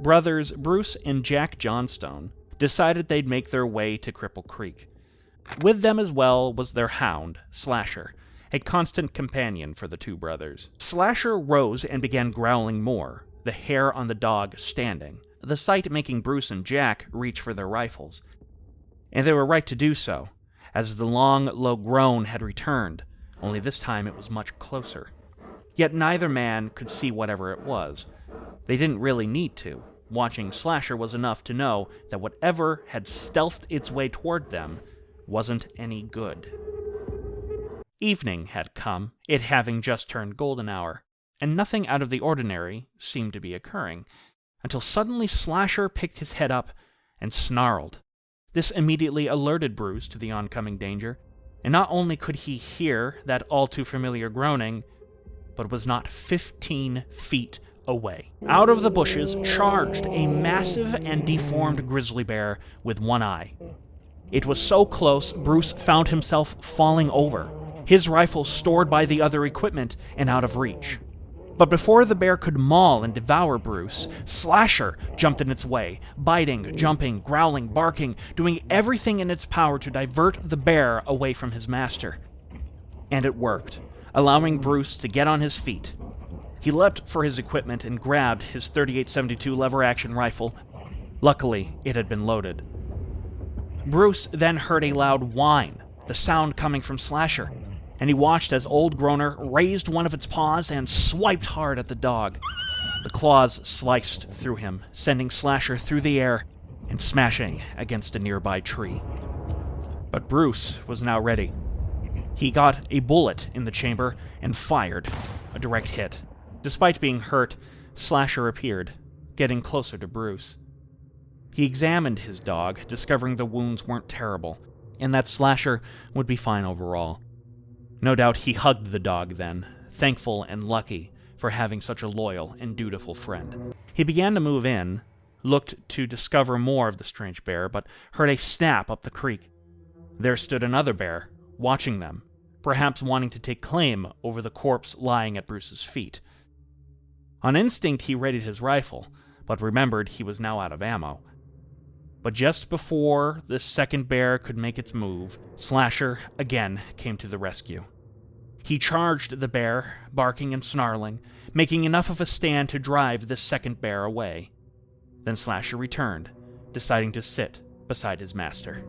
brothers Bruce and Jack Johnstone decided they'd make their way to Cripple Creek. With them as well was their hound, Slasher, a constant companion for the two brothers. Slasher rose and began growling more, the hair on the dog standing, the sight making Bruce and Jack reach for their rifles. And they were right to do so, as the long, low groan had returned, only this time it was much closer. Yet neither man could see whatever it was. They didn't really need to. Watching Slasher was enough to know that whatever had stealthed its way toward them wasn't any good. Evening had come, it having just turned golden hour, and nothing out of the ordinary seemed to be occurring, until suddenly Slasher picked his head up and snarled. This immediately alerted Bruce to the oncoming danger, and not only could he hear that all-too-familiar groaning, but was not 15 feet away. Out of the bushes charged a massive and deformed grizzly bear with one eye. It was so close, Bruce found himself falling over, his rifle stored by the other equipment and out of reach. But before the bear could maul and devour Bruce, Slasher jumped in its way, biting, jumping, growling, barking, doing everything in its power to divert the bear away from his master. And it worked, allowing Bruce to get on his feet. He leapt for his equipment and grabbed his .38-72 lever-action rifle. Luckily, it had been loaded. Bruce then heard a loud whine, the sound coming from Slasher, and he watched as Old Groaner raised one of its paws and swiped hard at the dog. The claws sliced through him, sending Slasher through the air and smashing against a nearby tree. But Bruce was now ready. He got a bullet in the chamber and fired, a direct hit. Despite being hurt, Slasher appeared, getting closer to Bruce. He examined his dog, discovering the wounds weren't terrible, and that Slasher would be fine overall. No doubt he hugged the dog then, thankful and lucky for having such a loyal and dutiful friend. He began to move in, looked to discover more of the strange bear, but heard a snap up the creek. There stood another bear, watching them, perhaps wanting to take claim over the corpse lying at Bruce's feet. On instinct, he readied his rifle, but remembered he was now out of ammo. But just before the second bear could make its move, Slasher again came to the rescue. He charged the bear, barking and snarling, making enough of a stand to drive the second bear away. Then Slasher returned, deciding to sit beside his master.